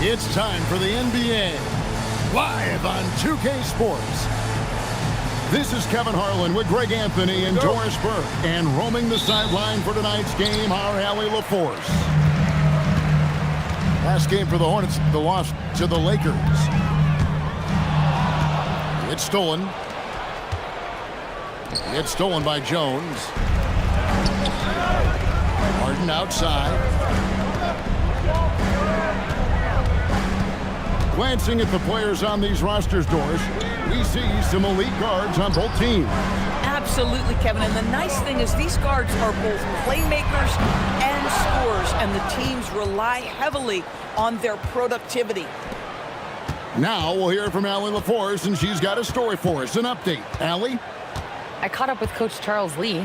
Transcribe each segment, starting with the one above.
It's time for the NBA, live on 2K Sports. This is Kevin Harlan with Greg Anthony and Doris Burke. And roaming the sideline for tonight's game, our Allie LaForce. Last game for the Hornets, the loss to the Lakers. It's stolen. It's stolen by Jones. Harden outside. Glancing at the players on these rosters, Doris, we see some elite guards on both teams. Absolutely, Kevin. And the nice thing is these guards are both playmakers and scorers, and the teams rely heavily on their productivity. Now we'll hear from Allie LaForce, and she's got a story for us. An update. Allie? I caught up with Coach Charles Lee.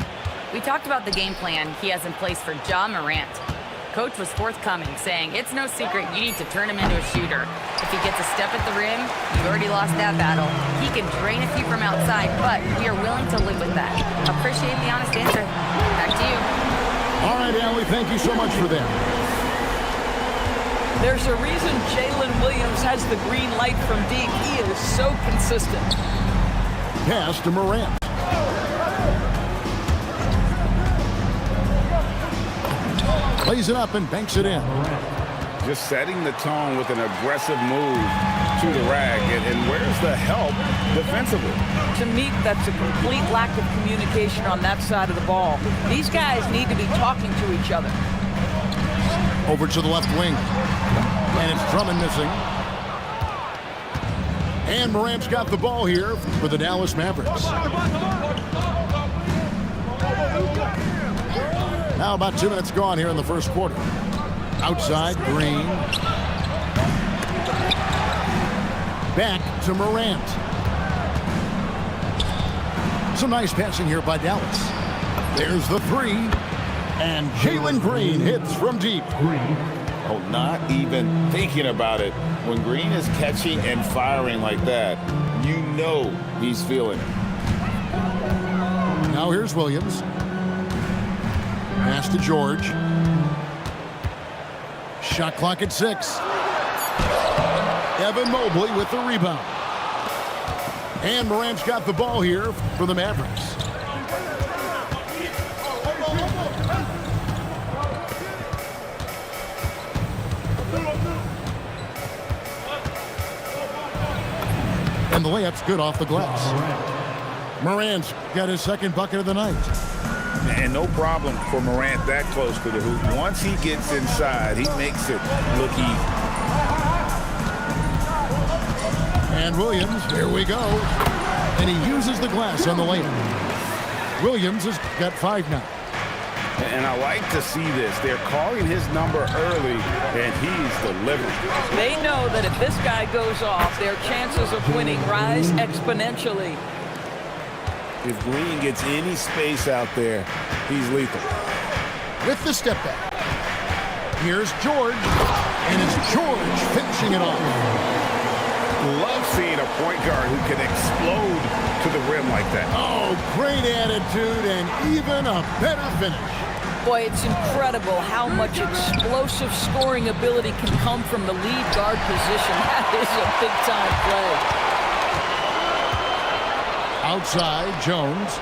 We talked about the game plan he has in place for Ja Morant. Coach was forthcoming, saying it's no secret you need to turn him into a shooter. If he gets a step at the rim, you've already lost that battle. He can drain a few from outside, but we are willing to live with that. Appreciate the honest answer. Back to you. All right, Allie, thank you so much for that. There's a reason Jalen Williams has the green light from deep. He is so consistent. Pass to Morant. Plays it up and banks it in. Just setting the tone with an aggressive move to the rack. And where's the help defensively? To me, that's a complete lack of communication on that side of the ball. These guys need to be talking to each other. Over to the left wing. And it's Drummond missing. And Morant's got the ball here for the Dallas Mavericks. Now about 2 minutes gone here in the first quarter. Outside, Green. Back to Morant. Some nice passing here by Dallas. There's the three. And Jalen Green hits from deep. Oh, not even thinking about it. When Green is catching and firing like that, you know he's feeling it. Now here's Williams. Pass to George. Shot clock at 6. Evan Mobley with the rebound. And Morant's got the ball here for the Mavericks. And the layup's good off the glass. Morant's got his second bucket of the night. And no problem for Morant that close to the hoop. Once he gets inside, he makes it look easy. And Williams, here we go. And he uses the glass on the layup. Williams has got 5 now. And I like to see this. They're calling his number early, and he's delivering. They know that if this guy goes off, their chances of winning rise exponentially. If Green gets any space out there, he's lethal. With the step back. Here's George. And it's George finishing it off. Love seeing a point guard who can explode to the rim like that. Oh, great attitude and even a better finish. Boy, it's incredible how much explosive scoring ability can come from the lead guard position. That is a big-time play. Outside, Jones.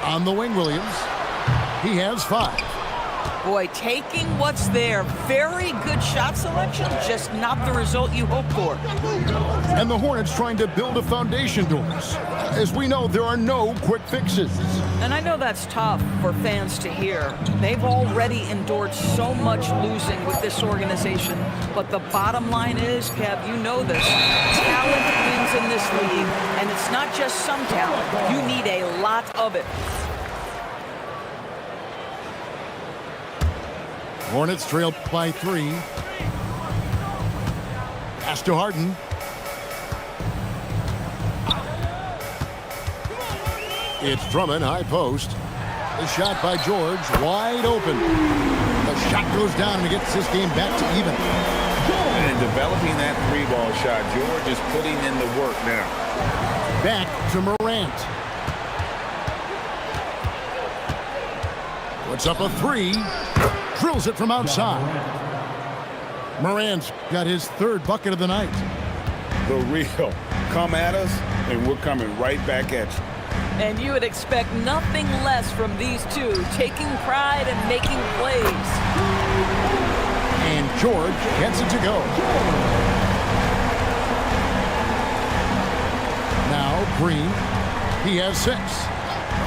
On the wing, Williams. He has 5. Boy, taking what's there. Very good shot selection, just not the result you hope for. And the Hornets trying to build a foundation, Doris. As we know, there are no quick fixes. And I know that's tough for fans to hear. They've already endured so much losing with this organization. But the bottom line is, Kev, you know this. Talent wins in this league, and it's not just some talent. You need a lot of it. Hornets trail by 3. Pass to Harden. It's Drummond, high post. The shot by George, wide open. The shot goes down and gets this game back to even. And developing that 3-ball shot, George is putting in the work now. Back to Morant. Puts up a three. Drills it from outside. Morant's got his third bucket of the night. The real. Come at us, and we're coming right back at you. And you would expect nothing less from these two, taking pride and making plays. And George gets it to go. Now Green. He has 6.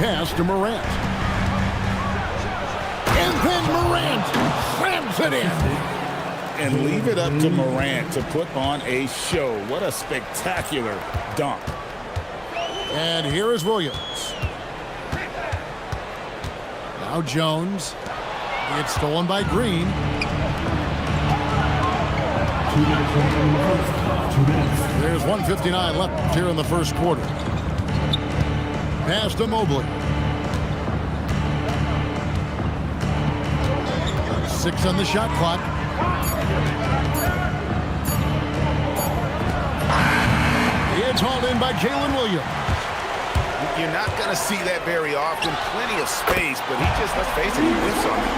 Pass to Morant. And then Morant slams it in. And leave it up to Morant to put on a show. What a spectacular dunk. And here is Williams. Now Jones. It's stolen by Green. 2 minutes remaining in the first. 2 minutes. There's 1:59 left here in the first quarter. Pass to Mobley. 6 on the shot clock. It's hauled in by Jalen Williams. You're not going to see that very often. Plenty of space, but he just, let's face it, he whiffs on it.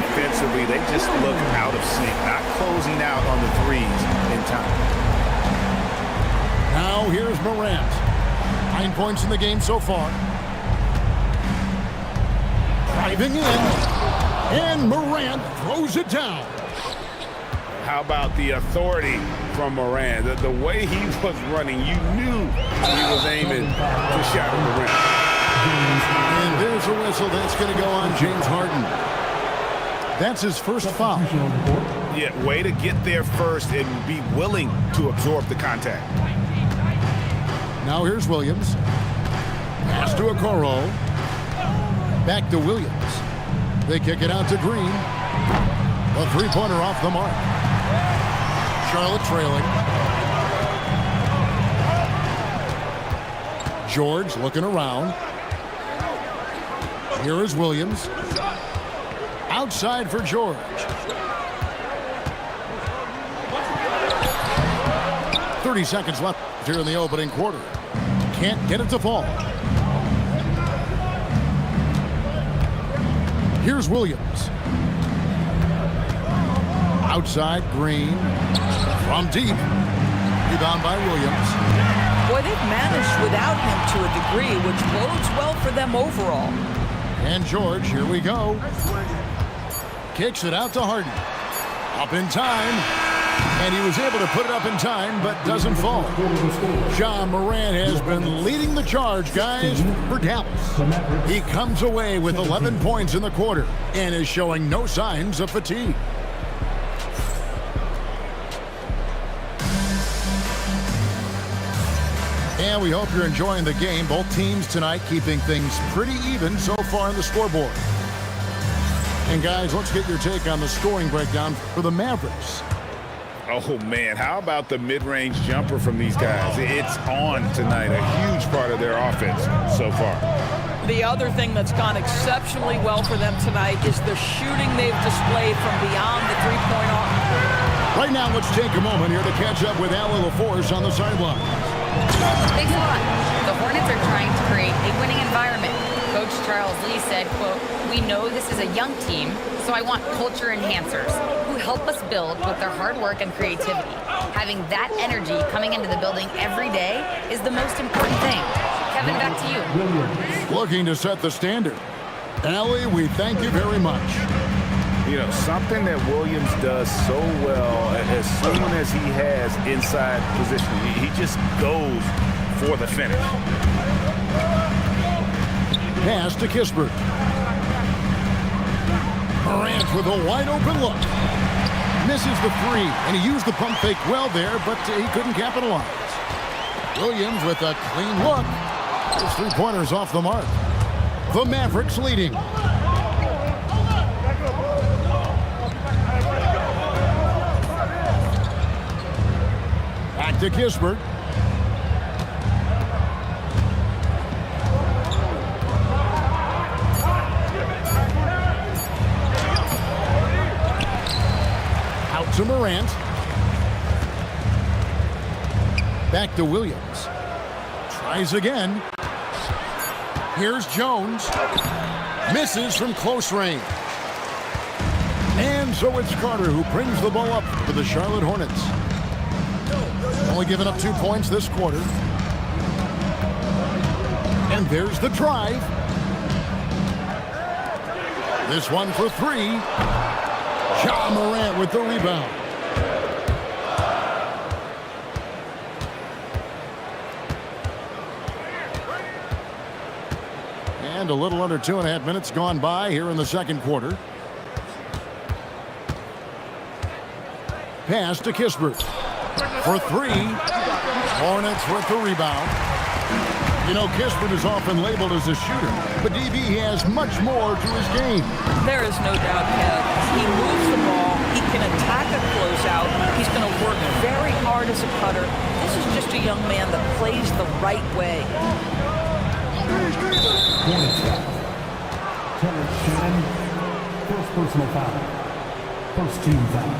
Defensively, they just look out of sync, not closing out on the threes in time. Now here's Morant. 9 points in the game so far. Driving in. And Morant throws it down. How about the authority from Morant? The way he was running, you knew he was aiming to shatter the rim. And there's a whistle. That's going to go on James Harden. That's his first foul. Yeah, way to get there first and be willing to absorb the contact. Now here's Williams. Pass to Okoro. Back to Williams. They kick it out to Green. A three-pointer off the mark. Charlotte trailing. George looking around. Here is Williams. Outside for George. 30 seconds left here in the opening quarter. Can't get it to fall. Here's Williams. Outside, Green. From deep. Rebound by Williams. Boy, they've managed without him to a degree, which bodes well for them overall. And George, here we go. Kicks it out to Harden. Up in time. And he was able to put it up in time, but doesn't fall. John Morant has been leading the charge, guys, for Dallas. He comes away with 11 points in the quarter and is showing no signs of fatigue. And we hope you're enjoying the game. Both teams tonight keeping things pretty even so far on the scoreboard. And guys, let's get your take on the scoring breakdown for the Mavericks. Oh, man, how about the mid-range jumper from these guys? It's on tonight, a huge part of their offense so far. The other thing that's gone exceptionally well for them tonight is the shooting they've displayed from beyond the three-point arc. Right now, let's take a moment here to catch up with Allie LaForce on the sideline. Thanks a lot. The Hornets are trying to create a winning environment. Coach Charles Lee said, quote, "We know this is a young team, so I want culture enhancers who help us build with their hard work and creativity. Having that energy coming into the building every day is the most important thing." Kevin, back to you. Looking to set the standard. Allie, we thank you very much. You know, something that Williams does so well, as soon as he has inside position, he just goes for the finish. Pass to Kispert. Morant with a wide open look. Misses the three, and he used the pump fake well there, but he couldn't capitalize. Williams with a clean look. His three-pointers off the mark. The Mavericks leading. Back to Kispert. Out to Morant. Back to Williams. Tries again. Here's Jones. Misses from close range. And so it's Carter who brings the ball up for the Charlotte Hornets. Only giving up 2 points this quarter. And there's the drive. This one for 3. Ja Morant with the rebound. And a little under 2.5 minutes gone by here in the second quarter. Pass to Kispert for 3. Hornets with the rebound. You know, Kispert is often labeled as a shooter, but DB has much more to his game. There is no doubt, Kev. He moves the ball. He can attack a closeout. He's going to work very hard as a cutter. This is just a young man that plays the right way. Hornets foul. Terrence Shannon, first personal foul. First team foul.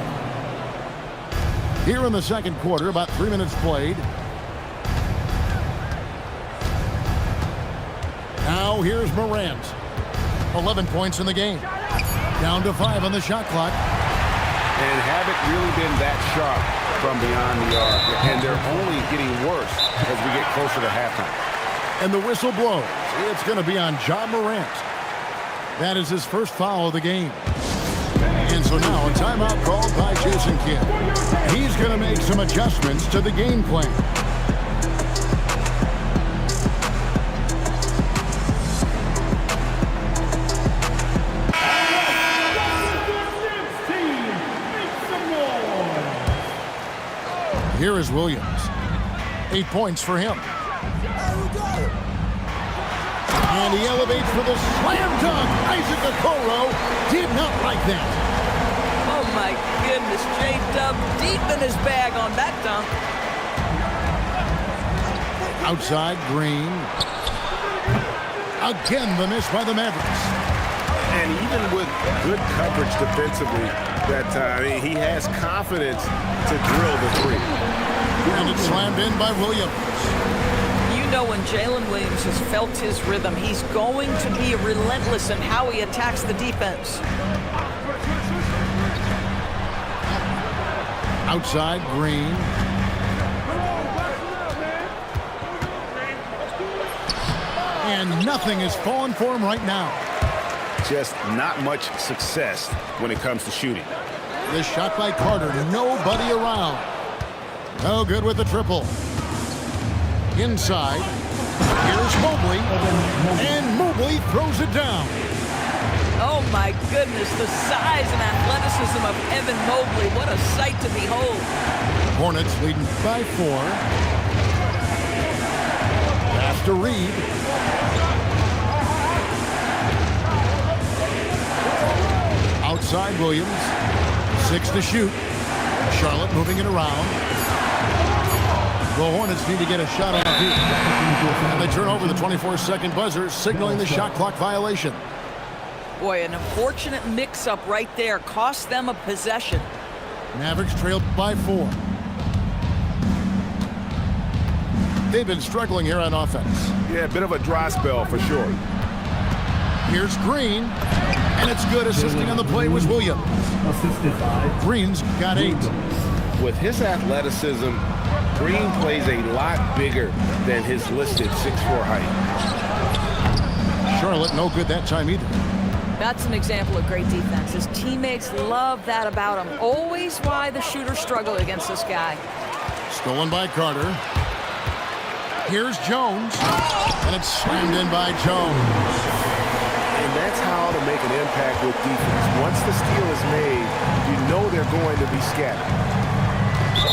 Here in the second quarter, about 3 minutes played. Now here's Morant. 11 points in the game. Down to 5 on the shot clock. And haven't really been that sharp from beyond the arc. And they're only getting worse as we get closer to halftime. And the whistle blows. It's going to be on Ja Morant. That is his first foul of the game. And so now a timeout called by Jason Kidd. He's going to make some adjustments to the game plan. Here is Williams. 8 points for him. And he elevates for the slam dunk. Isaac Okoro did not like that. Oh, my goodness. J-Dub deep in his bag on that dunk. Outside, Green. Again, the miss by the Mavericks. And even with good coverage defensively, that he has confidence to drill the 3. And it's slammed in by Williams. You know, when Jalen Williams has felt his rhythm, he's going to be relentless in how he attacks the defense. Outside, Green. And nothing is falling for him right now. Just not much success when it comes to shooting. The shot by Carter, nobody around. No good with the triple. Inside, here's Mobley, and Mobley throws it down. Oh, my goodness, the size and athleticism of Evan Mobley. What a sight to behold. Hornets leading by 4. Pass to Reed. Outside Williams. 6 to shoot. Charlotte moving it around. The Hornets need to get a shot on the feet. And they turn over the 24-second buzzer, signaling the shot clock violation. Boy, an unfortunate mix-up right there cost them a possession. Mavericks trailed by 4. They've been struggling here on offense. Yeah, a bit of a dry spell for sure. Here's Green, and it's good. Assisting on the play was Williams. Assisted by Green's got 8. With his athleticism, Green plays a lot bigger than his listed 6'4" height. Charlotte no good that time either. That's an example of great defense. His teammates love that about him. Always why the shooters struggle against this guy. Stolen by Carter. Here's Jones, and it's slammed in by Jones. And that's how to make an impact with defense. Once the steal is made, you know they're going to be scattered.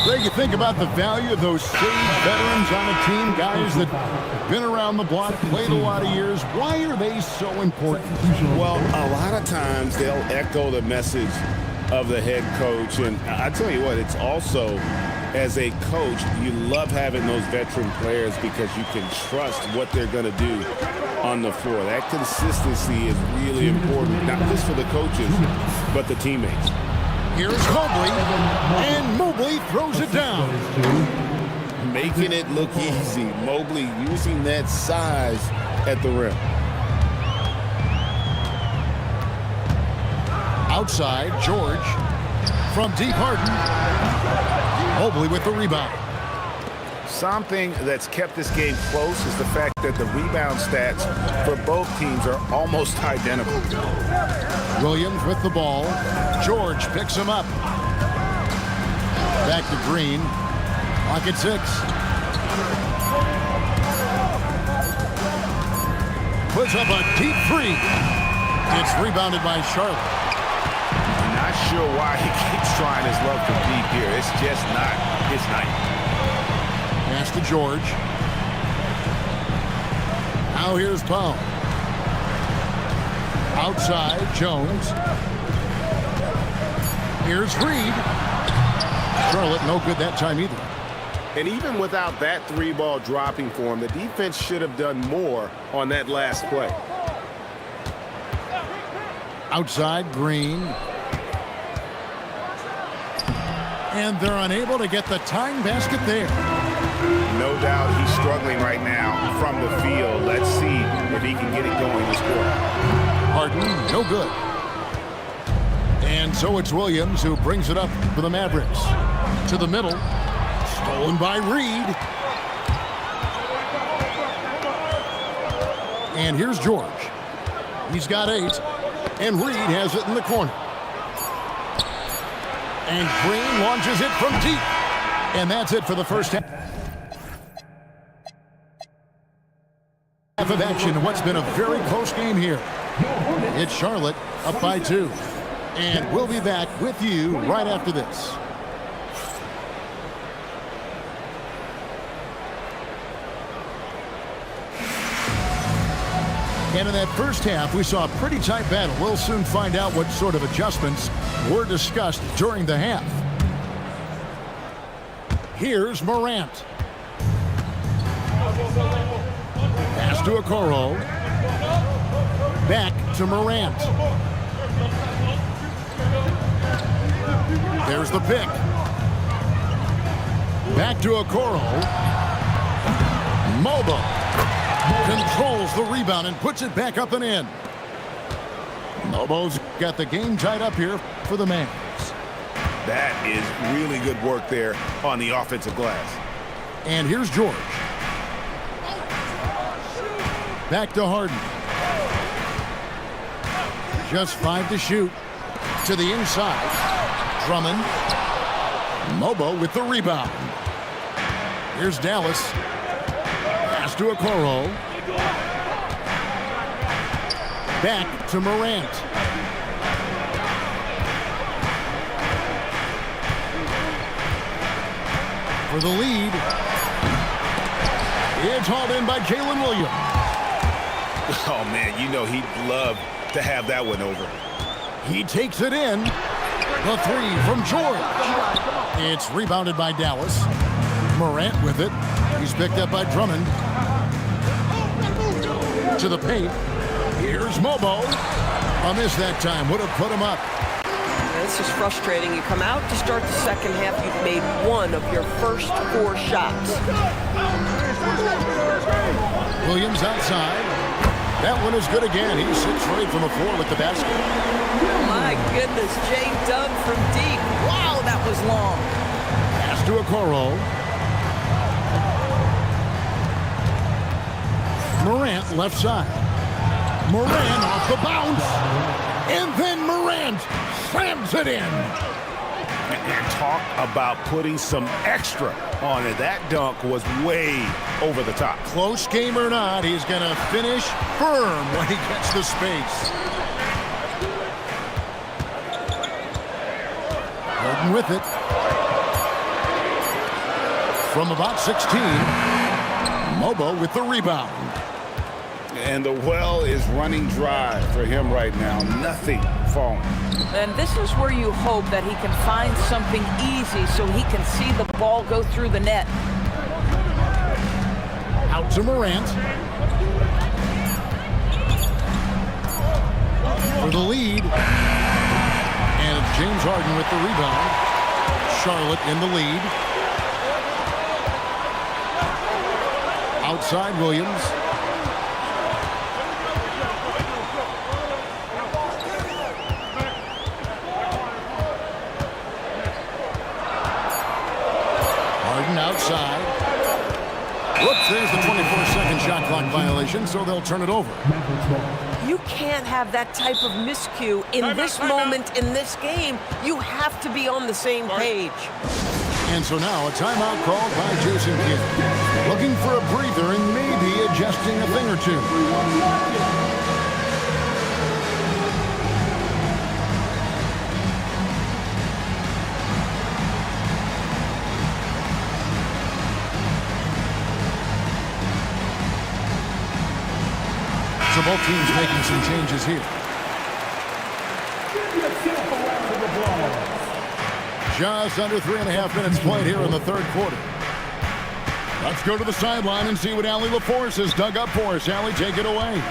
Greg, you think about the value of those sage veterans on a team, guys that have been around the block, played a lot of years. Why are they so important? Well, a lot of times they'll echo the message of the head coach. And I tell you what, it's also, as a coach, you love having those veteran players because you can trust what they're going to do on the floor. That consistency is really important, not just for the coaches, but the teammates. Here's Mobley, and Mobley throws it down. Making it look easy. Mobley using that size at the rim. Outside, George. From deep, Harden. Mobley with the rebound. Something that's kept this game close is the fact that the rebound stats for both teams are almost identical. Williams with the ball. George picks him up. Back to Green. Clock at 6. Puts up a deep three. It's rebounded by Charlotte. I'm not sure why he keeps trying his luck from deep here. It's just not his night. Pass to George. Now here's Powell. Outside, Jones. Here's Reed. Charlotte no good that time either. And even without that three-ball dropping for him, the defense should have done more on that last play. Outside, Green. And they're unable to get the tying basket there. No doubt he's struggling right now from the field. Let's see if he can get it going this quarter. Harden, no good. And so it's Williams who brings it up for the Mavericks. To the middle. Stolen by Reed. And here's George. He's got 8. And Reed has it in the corner. And Green launches it from deep. And that's it for the first half of action. What's been a very close game here. It's Charlotte up by 2. And we'll be back with you right after this. And in that first half, we saw a pretty tight battle. We'll soon find out what sort of adjustments were discussed during the half. Here's Morant. Pass to Okoro. Back to Morant. There's the pick. Back to Okoro. Mobo controls the rebound and puts it back up and in. Mobo's got the game tied up here for the Mavs. That is really good work there on the offensive glass. And here's George. Back to Harden. Just 5 to shoot. To the inside. Drummond. Mobo with the rebound. Here's Dallas. Pass to Okoro. Back to Morant. For the lead. It's hauled in by Jalen Williams. Oh, man, you know he'd love to have that one over. He takes it in. The 3 from George. It's rebounded by Dallas. Morant with it. He's picked up by Drummond. To the paint. Here's Mobo. A miss that time. Would have put him up. This is frustrating. You come out to start the second half, you've made 1 of your first 4 shots. Williams outside. That one is good again. He's 6 straight from the floor with the basket. My goodness, Jay Dug from deep. Wow, that was long. Pass to Okoro. Morant left side. Morant off the bounce. And then Morant slams it in. And talk about putting some extra on it. That dunk was way over the top. Close game or not, he's going to finish firm when he gets the space. Harden with it. From about 16, Mobo with the rebound. And the well is running dry for him right now. Nothing falling. And this is where you hope that he can find something easy so he can see the ball go through the net. Out to Morant. For the lead. And it's James Harden with the rebound. Charlotte in the lead. Outside Williams. clock violation, so they'll turn it over. Mavericks ball. You can't have that type of miscue in this moment in this game. You have to be on the same page. And so now a timeout called by Jason Kidd. Looking for a breather and maybe adjusting a thing or two. So both teams making some changes here. Just under 3.5 minutes played here in the third quarter. Let's go to the sideline and see what Allie LaForce has dug up for us. Allie, take it away.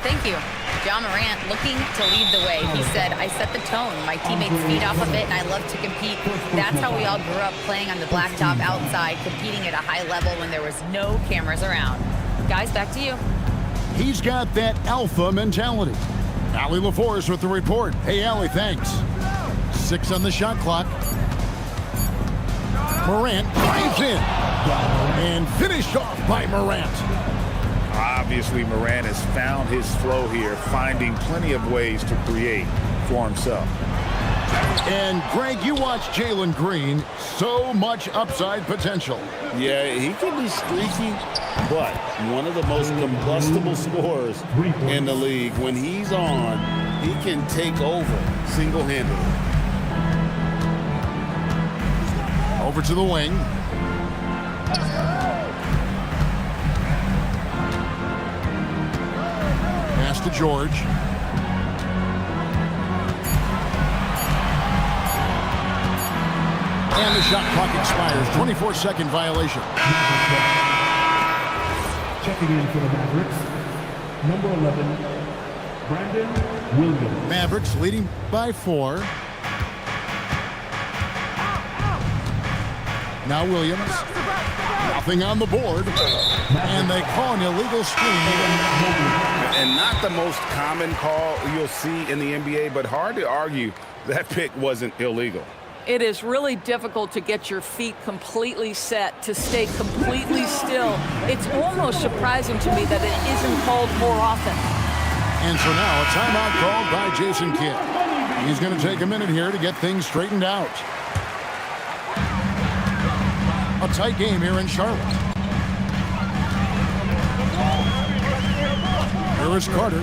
Thank you. John Morant looking to lead the way. He said, I set the tone. My teammates feed off of it, and I love to compete. That's how we all grew up, playing on the blacktop outside, competing at a high level when there was no cameras around. Guys, back to you. He's got that alpha mentality. Allie LaForce with the report. Hey, Allie, thanks. 6 on the shot clock. Morant drives in. And finished off by Morant. Obviously, Morant has found his flow here, finding plenty of ways to create for himself. And, Greg, you watch Jalen Green. So much upside potential. Yeah, he can be streaky, but one of the most combustible scorers in the league. When he's on, he can take over single-handedly. Over to the wing. Pass to George. And the shot clock expires. 24-second violation. Checking in for the Mavericks, number 11, Brandon Williams. Mavericks leading by 4. Now Williams. Nothing on the board. And they call an illegal screen. And not the most common call you'll see in the NBA, but hard to argue that pick wasn't illegal. It is really difficult to get your feet completely set, to stay completely still. It's almost surprising to me that it isn't called more often. And so now a timeout called by Jason Kidd. He's going to take a minute here to get things straightened out. A tight game here in Charlotte. Here is Carter.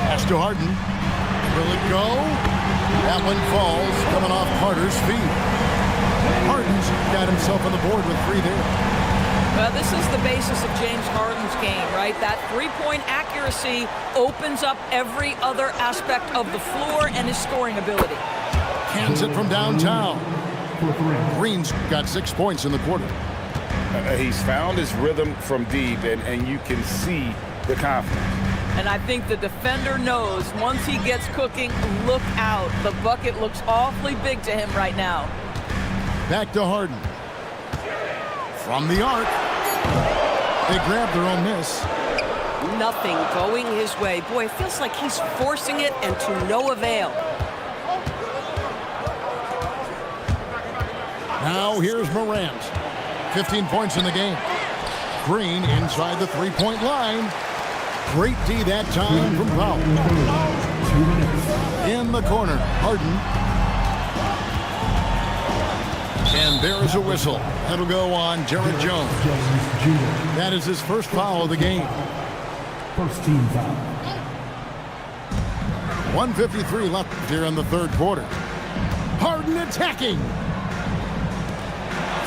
Pass to Harden. Will it go? That one falls, coming off Carter's feet. Harden's got himself on the board with 3 there. Well, this is the basis of James Harden's game, right? That three-point accuracy opens up every other aspect of the floor and his scoring ability. Cans it from downtown. Green's got 6 points in the quarter. He's found his rhythm from deep, and you can see the confidence. And I think the defender knows once he gets cooking, look out. The bucket looks awfully big to him right now. Back to Harden. From the arc. They grab their own miss. Nothing going his way. Boy, it feels like he's forcing it and to no avail. Now here's Morant. 15 points in the game. Green inside the three-point line. Great D that time from Powell. In the corner, Harden. And there is a whistle. That'll go on Jared Jones. That is his first foul of the game. First team foul. 1:53 left here in the third quarter. Harden attacking.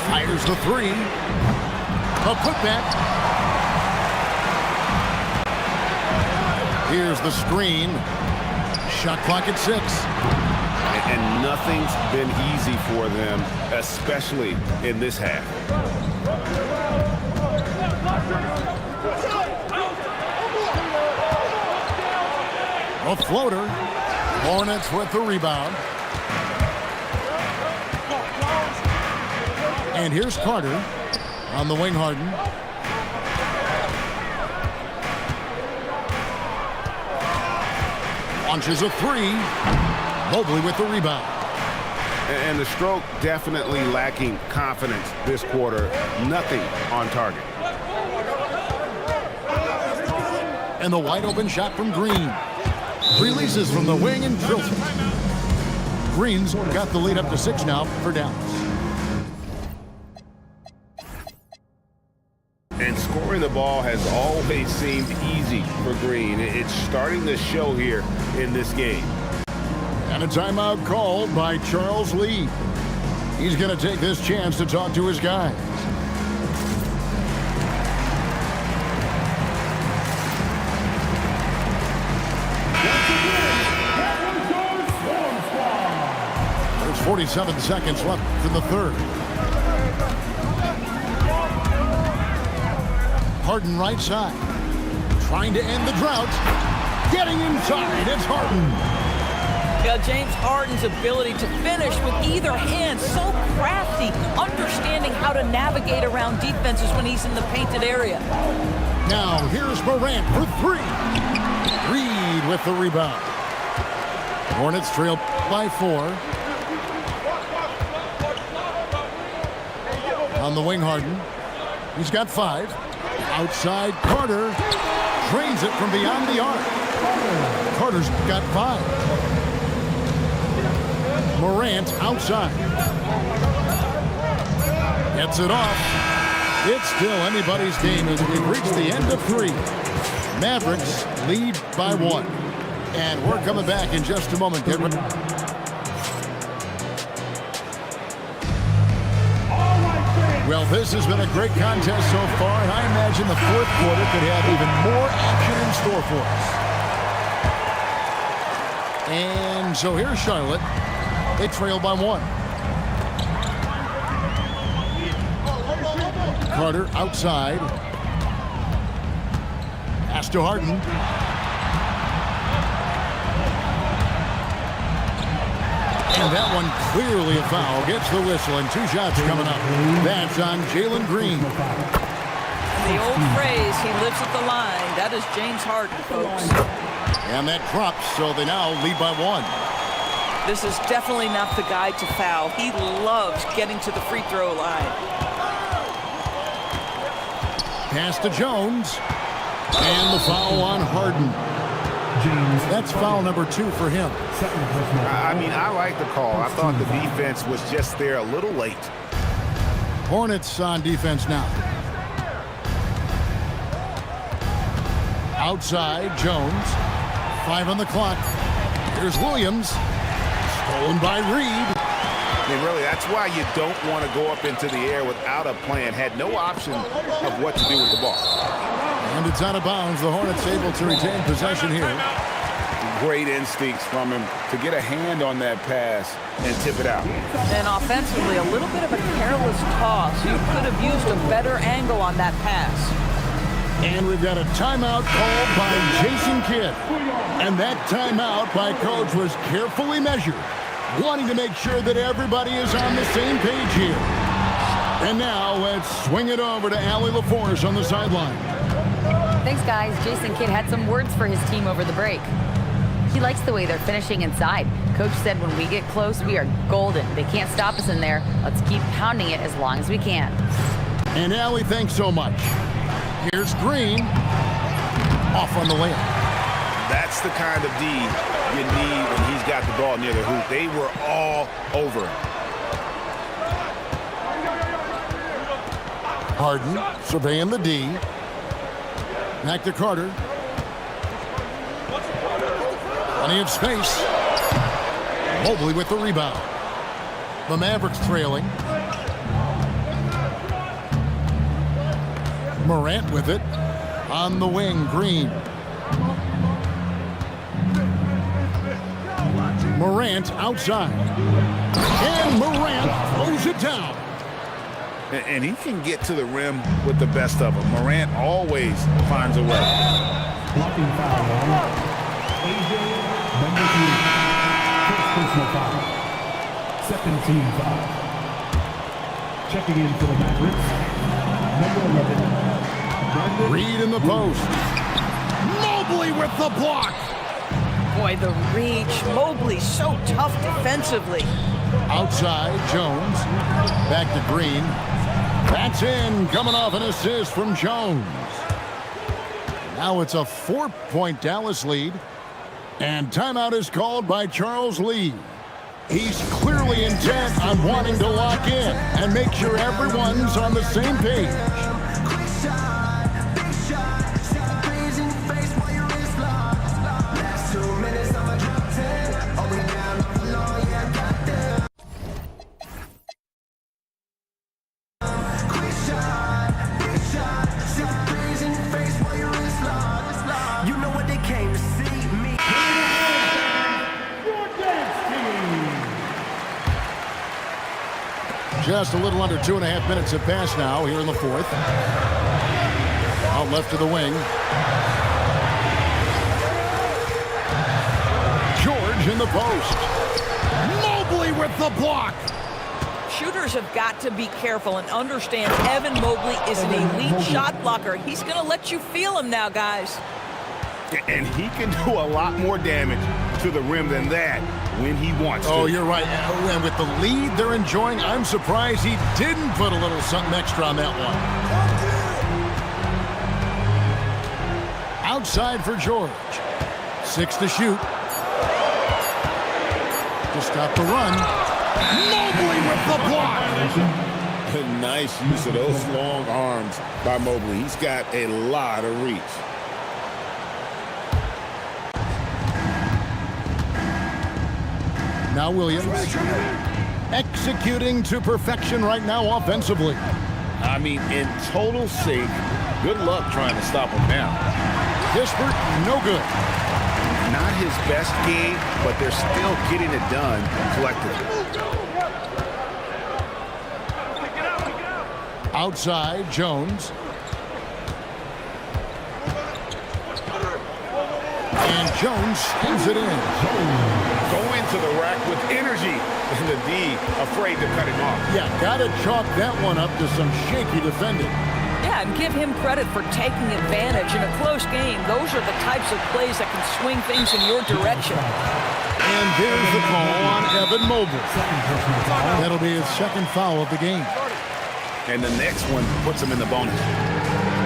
Fires the 3. A putback. Here's the screen. Shot clock at 6. And nothing's been easy for them, especially in this half. A floater. Hornets with the rebound. And here's Carter on the wing. Harden. Launches a 3. Mobley with the rebound. And the stroke definitely lacking confidence this quarter. Nothing on target. And the wide open shot from Green. Releases from the wing and drills it. Green's got the lead up to 6 now for Dallas. And scoring the ball has always seemed easy for Green. It's starting to show here in this game. And a timeout called by Charles Lee. He's going to take this chance to talk to his guys. There's 47 seconds left in the third. Harden right side. Trying to end the drought. Getting inside. It's Harden. Yeah, James Harden's ability to finish with either hand, so crafty, understanding how to navigate around defenses when he's in the painted area. Now here's Morant for 3. Reed with the rebound. Hornets trail by 4. On the wing, Harden. He's got 5. Outside, Carter drains it from beyond the arc. Carter's got 5. Morant outside. Gets it off. It's still anybody's game as we've reached the end of 3. Mavericks lead by 1. And we're coming back in just a moment. Get ready. Well, this has been a great contest so far, and I imagine the fourth quarter could have even more action in store for us. And so here's Charlotte. They trail by 1. Carter outside. Pass to Harden. And that one clearly a foul. Gets the whistle, and 2 shots coming up. That's on Jalen Green. The old phrase, he lives at the line. That is James Harden, folks. And that drops, so they now lead by 1. This is definitely not the guy to foul. He loves getting to the free throw line. Pass to Jones. And the foul on Harden. That's foul number 2 for him. I mean, I like the call. I thought the defense was just there a little late. Hornets on defense now. Outside, Jones. 5 on the clock. Here's Williams. Stolen by Reed. I mean, really, that's why you don't want to go up into the air without a plan. Had no option of what to do with the ball. And it's out of bounds. The Hornets able to retain possession here. Great instincts from him to get a hand on that pass and tip it out. And offensively, a little bit of a careless toss. You could have used a better angle on that pass. And we've got a timeout called by Jason Kidd. And that timeout by Coach was carefully measured, wanting to make sure that everybody is on the same page here. And now let's swing it over to Allie LaForce on the sideline. Thanks, guys. Jason Kidd had some words for his team over the break. He likes the way they're finishing inside. Coach said when we get close, we are golden. They can't stop us in there. Let's keep pounding it as long as we can. And Allie, thanks so much. Here's Green. Off on the layup. That's the kind of D you need when he's got the ball near the hoop. They were all over him. Harden surveying the D. Back to Carter. Plenty of space. Mobley with the rebound. The Mavericks trailing. Morant with it. On the wing, Green. Morant outside. And Morant throws it down. And he can get to the rim with the best of them. Morant always finds a way. Blocking foul on AJ, number 3. First personal foul. Second team foul. Checking in for the Mavericks, number 11. Reed in the post. Mobley with the block. Boy, the reach. Mobley so tough defensively. Outside, Jones. Back to Green. That's in. Coming off an assist from Jones. Now it's a 4-point Dallas lead. And timeout is called by Charles Lee. He's clearly intent on wanting to lock in and make sure everyone's on the same page. You know what, they came to see me. Just a little under 2.5 minutes have passed now here in the fourth. Out left to the wing. George in the post. Mobley with the block. Shooters have got to be careful and understand Evan Mobley is an elite shot blocker. He's going to let you feel him now, guys. And he can do a lot more damage to the rim than that when he wants to. Oh, you're right. And with the lead they're enjoying, I'm surprised he didn't put a little something extra on that one. Outside for George. 6 to shoot. To stop the run. Mobley with the block. A nice use of those long arms by Mobley. He's got a lot of reach. Now Williams. Executing to perfection right now offensively. I mean, in total sync. Good luck trying to stop him now. Kispert, no good. Not his best game, but they're still getting it done collectively. Outside, Jones. And Jones skins it in. Going to the rack with energy. And the D afraid to cut him off. Yeah, gotta chalk that one up to some shaky defending. Yeah, and give him credit for taking advantage in a close game. Those are the types of plays that can swing things in your direction. And there's the call on Evan Mobley. That'll be his second foul of the game. And the next one puts him in the bonus.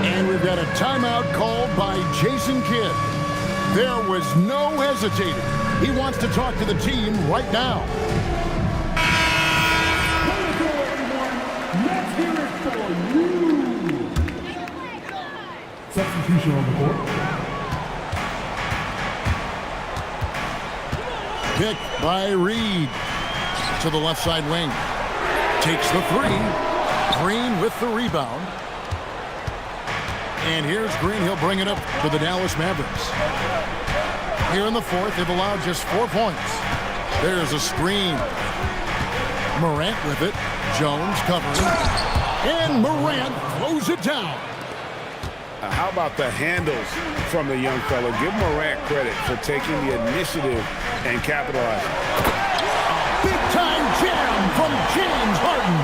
And we've got a timeout called by Jason Kidd. There was no hesitating. He wants to talk to the team right now. Let's hear it for you. Substitution on the court. Pick by Reed to the left side wing. Takes the three. Green with the rebound. And here's Green. He'll bring it up for the Dallas Mavericks. Here in the fourth, they've allowed just 4 points. There's a screen. Morant with it. Jones covering. And Morant throws it down. How about the handles from the young fella? Give Morant credit for taking the initiative and capitalizing. Big-time jam from James Harden.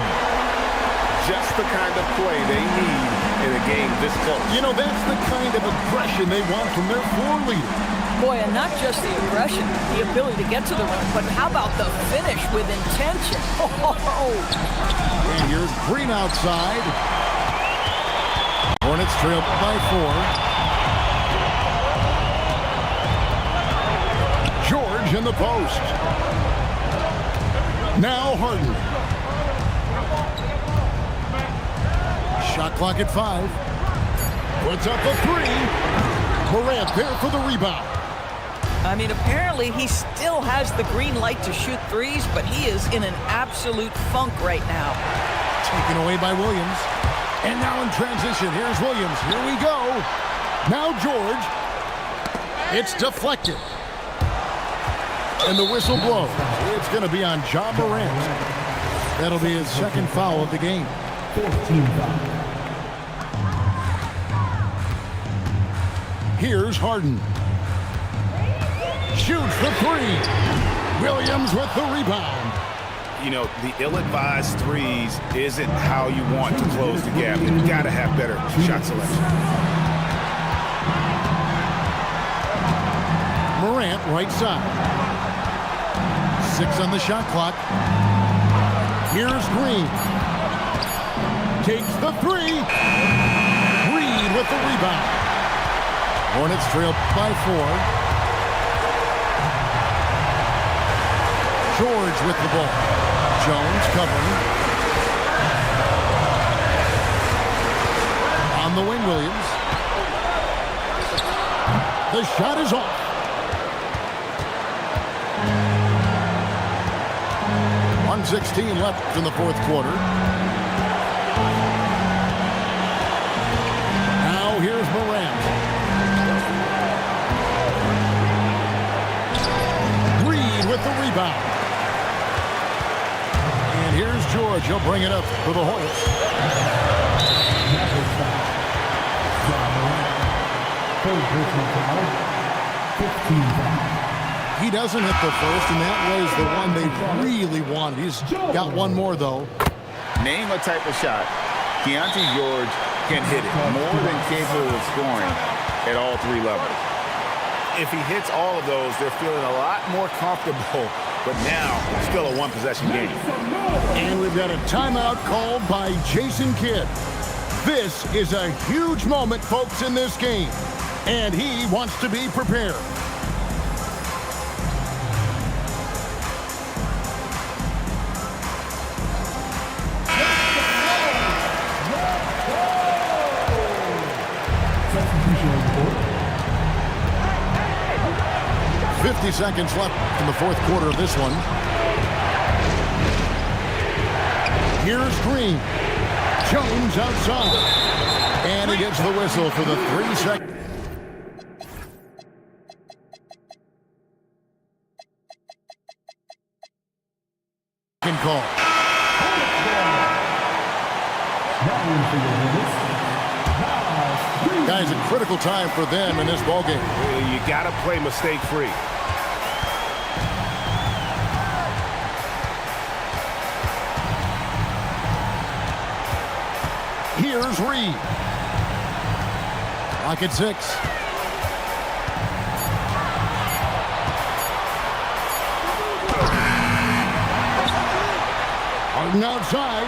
Just the kind of play they need in a game this close. You know, that's the kind of aggression they want from their floor leader. Boy, and not just the aggression, the ability to get to the rim, but how about the finish with intention? And here's Green outside. Hornets trail by 4. George in the post. Now Harden. Shot clock at 5. Puts up a 3. Morant there for the rebound. I mean, apparently he still has the green light to shoot threes, but he is in an absolute funk right now. Taken away by Williams. And now in transition, here's Williams. Here we go. Now George. It's deflected. And the whistle blows. It's going to be on Ja Morant. That'll be his second foul of the game. 14 foul. Here's Harden. Shoots the 3. Williams with the rebound. You know, the ill-advised threes isn't how you want to close the gap. You've got to have better shot selection. Morant right side. 6 on the shot clock. Here's Green. Takes the 3. Reed with the rebound. Hornets trail by 4. George with the ball. Jones covering. On the wing, Williams. The shot is off. .116 left in the fourth quarter. Now here's Morant. Reed with the rebound. And here's George. He'll bring it up for the Hornets. He doesn't hit the first, and that was the one they really wanted. He's got one more, though. Name a type of shot George can hit it. More than capable of scoring at all 3 levels. If he hits all of those, they're feeling a lot more comfortable. But now, still a one-possession game. And we've got a timeout called by Jason Kidd. This is a huge moment, folks, in this game. And he wants to be prepared. .50 seconds left in the fourth quarter of this one. Here's Green. Jones outside. And he gets the whistle for the 3-second. Call. Guys, a critical time for them in this ballgame. You got to play mistake-free. Here's Reed. Clock at 6. Harden outside.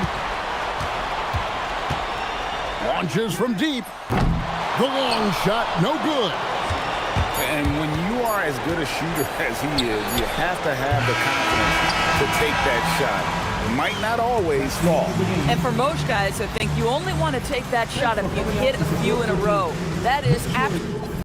Launches from deep. The long shot, no good. And when you are as good a shooter as he is, you have to have the confidence to take that shot. It might not always fall. And for most guys, I think you only want to take that shot if you hit a few in a row. That is absolutely